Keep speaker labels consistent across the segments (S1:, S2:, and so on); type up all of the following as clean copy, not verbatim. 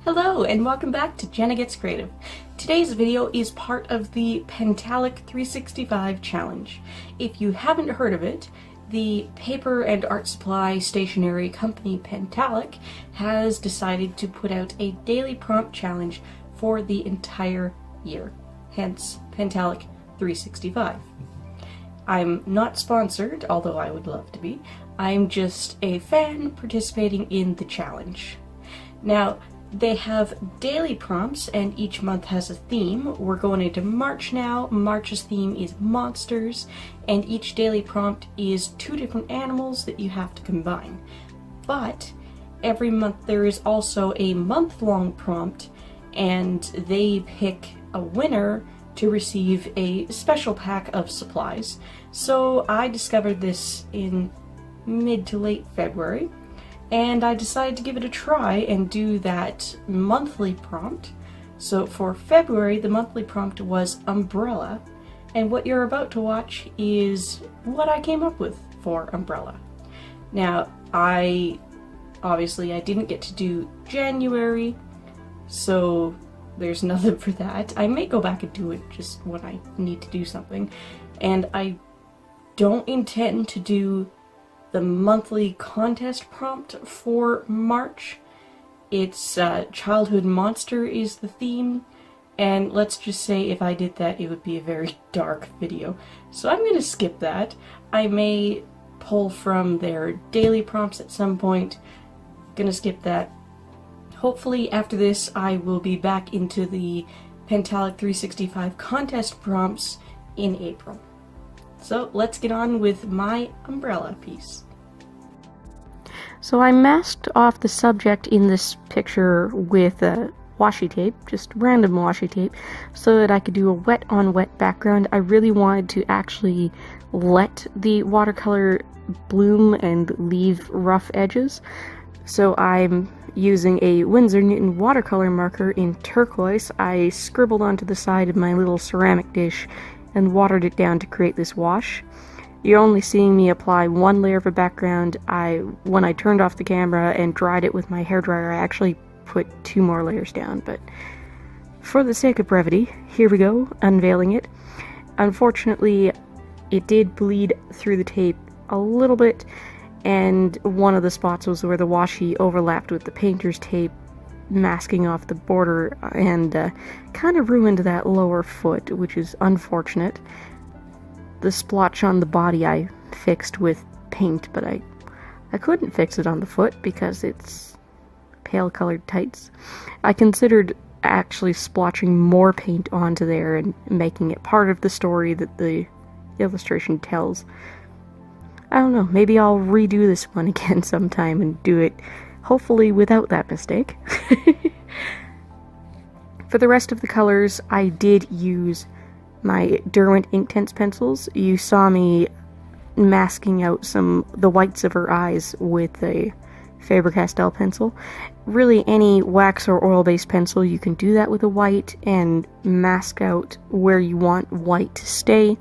S1: Hello and welcome back to Jenna Gets Creative. Today's video is part of the Pentalic 365 challenge. If you haven't heard of it, the paper and art supply stationery company Pentalic has decided to put out a daily prompt challenge for the entire year, hence Pentalic 365. I'm not sponsored, although I would love to be. I'm just a fan participating in the challenge. Now, they have daily prompts and each month has a theme. We're going into March now. March's theme is monsters, and each daily prompt is 2 different animals that you have to combine. But every month there is also a month-long prompt, and they pick a winner to receive a special pack of supplies. So I discovered this in mid to late February, and I decided to give it a try and do that monthly prompt. So for February, the monthly prompt was umbrella, and what you're about to watch is what I came up with for umbrella. Now, I didn't get to do January, so there's nothing for that. I may go back and do it just when I need to do something, and I don't intend to do the monthly contest prompt for March. It's childhood monster is the theme, and let's just say if I did that it would be a very dark video. So I'm going to skip that. I may pull from their daily prompts at some point. Gonna skip that. Hopefully after this I will be back into the Pentalic 365 contest prompts in April. So let's get on with my umbrella piece. So I masked off the subject in this picture with washi tape, just random washi tape, so that I could do a wet on wet background. I really wanted to actually let the watercolor bloom and leave rough edges. So I'm using a Winsor Newton Watercolour marker in turquoise. I scribbled onto the side of my little ceramic dish and watered it down to create this wash. You're only seeing me apply one layer of a background. When I turned off the camera and dried it with my hairdryer, I actually put 2 more layers down, but for the sake of brevity, here we go, unveiling it. Unfortunately, it did bleed through the tape a little bit, and one of the spots was where the washi overlapped with the painter's tape, masking off the border, and kind of ruined that lower foot, which is unfortunate. The splotch on the body I fixed with paint, but I couldn't fix it on the foot because it's pale colored tights. I considered actually splotching more paint onto there and making it part of the story that the illustration tells. I don't know, maybe I'll redo this one again sometime and do it hopefully without that mistake. For the rest of the colors, I did use my Derwent Inktense pencils. You saw me masking out the whites of her eyes with a Faber-Castell pencil. Really, any wax or oil-based pencil, you can do that with a white and mask out where you want white to stay,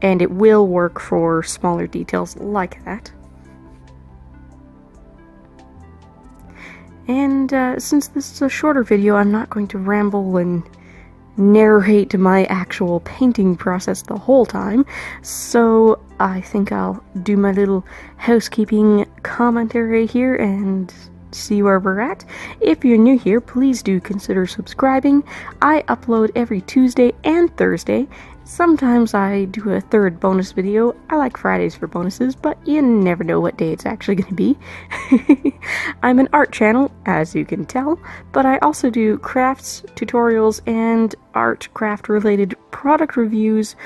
S1: and it will work for smaller details like that. And since this is a shorter video, I'm not going to ramble and narrate my actual painting process the whole time, so I think I'll do my little housekeeping commentary here and see where we're at. If you're new here, please do consider subscribing. I upload every Tuesday and Thursday. Sometimes I do a 3rd bonus video. I like Fridays for bonuses, but you never know what day it's actually going to be. I'm an art channel, as you can tell, but I also do crafts, tutorials, and craft related product reviews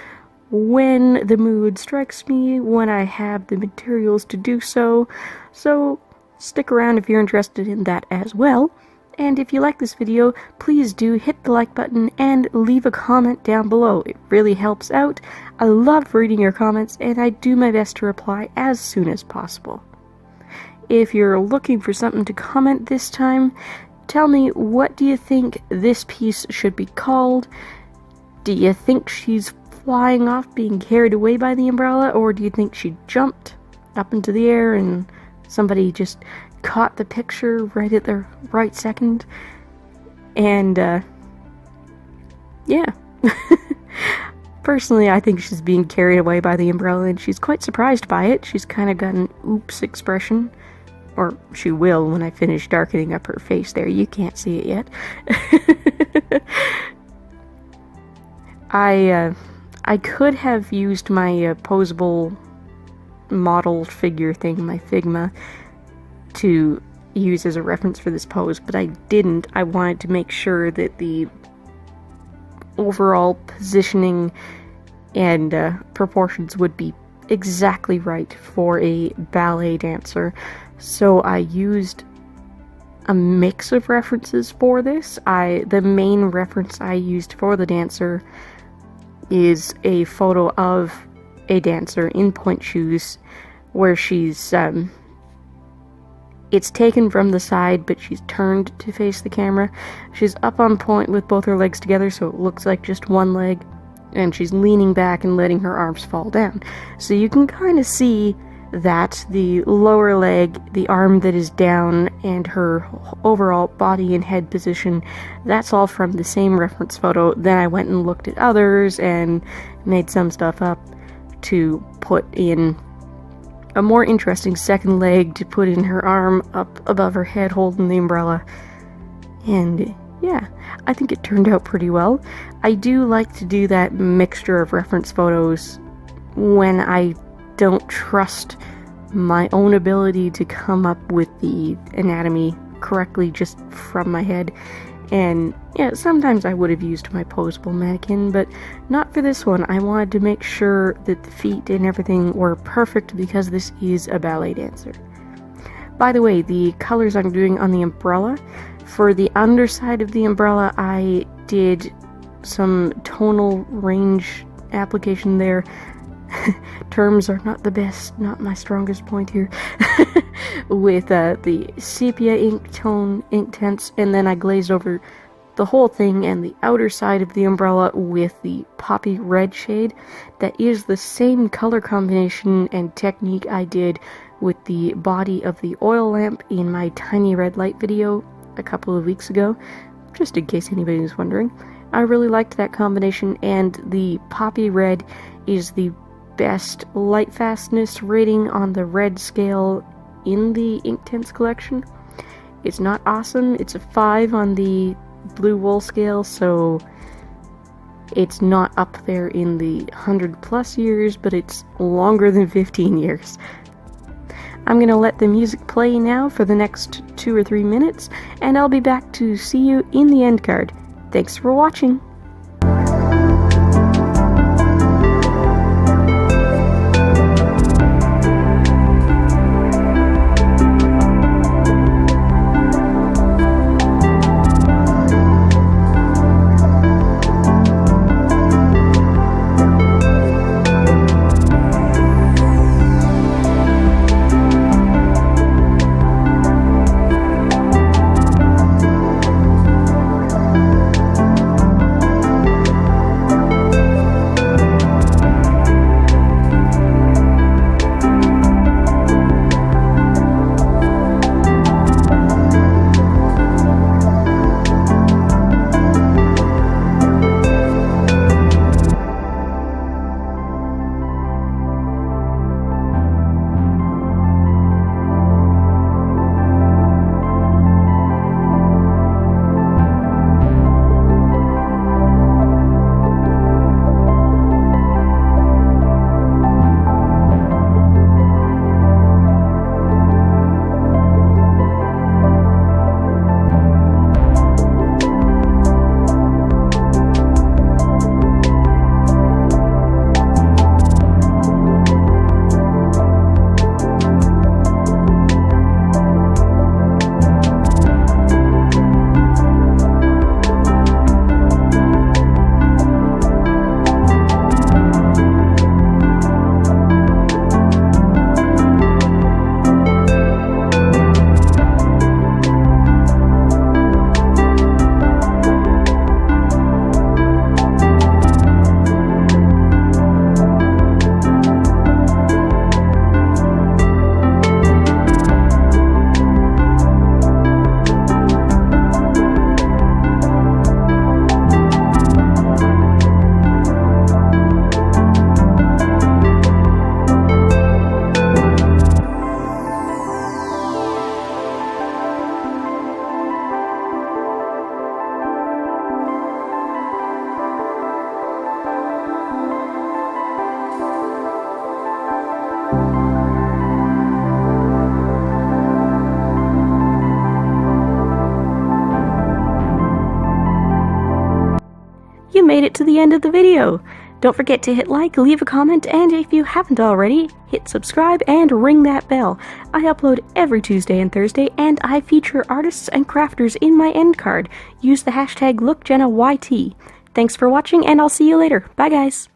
S1: when the mood strikes me, when I have the materials to do so. So stick around if you're interested in that as well. And if you like this video, please do hit the like button and leave a comment down below. It really helps out. I love reading your comments, and I do my best to reply as soon as possible. If you're looking for something to comment this time, tell me, what do you think this piece should be called? Do you think she's flying off, being carried away by the umbrella, or do you think she jumped up into the air and somebody just caught the picture right at the right second, and yeah. Personally, I think she's being carried away by the umbrella, and she's quite surprised by it. She's kind of got an oops expression. Or she will when I finish darkening up her face there. You can't see it yet. I could have used my posable model figure thing, my Figma, to use as a reference for this pose, but I didn't. I wanted to make sure that the overall positioning and proportions would be exactly right for a ballet dancer. So I used a mix of references for this. The main reference I used for the dancer is a photo of a dancer in pointe shoes where she's it's taken from the side, but she's turned to face the camera. She's up on pointe with both her legs together, so it looks like just one leg, and she's leaning back and letting her arms fall down. So you can kind of see that the lower leg, the arm that is down, and her overall body and head position, that's all from the same reference photo. Then I went and looked at others and made some stuff up to put in a more interesting second leg, to put in her arm up above her head holding the umbrella. And yeah, I think it turned out pretty well. I do like to do that mixture of reference photos when I don't trust my own ability to come up with the anatomy correctly just from my head. And yeah, sometimes I would have used my posable mannequin, but not for this one. I wanted to make sure that the feet and everything were perfect because this is a ballet dancer. By the way, the colors I'm doing on the umbrella, for the underside of the umbrella, I did some tonal range application there. Terms are not the best, not my strongest point here. With the sepia ink tone Inktense, and then I glazed over the whole thing and the outer side of the umbrella with the poppy red shade. That is the same color combination and technique I did with the body of the oil lamp in my tiny red light video a couple of weeks ago, just in case anybody was wondering. I really liked that combination, and the poppy red is the best light fastness rating on the red scale in the Inktense collection. It's not awesome. It's a 5 on the blue wool scale, so it's not up there in the 100 plus years, but it's longer than 15 years. I'm gonna let the music play now for the next 2 or 3 minutes, and I'll be back to see you in the end card. Thanks for watching! made it to the end of the video. Don't forget to hit like, leave a comment, and if you haven't already, hit subscribe and ring that bell. I upload every Tuesday and Thursday, and I feature artists and crafters in my end card. Use the hashtag LookJennaYT. Thanks for watching, and I'll see you later. Bye, guys.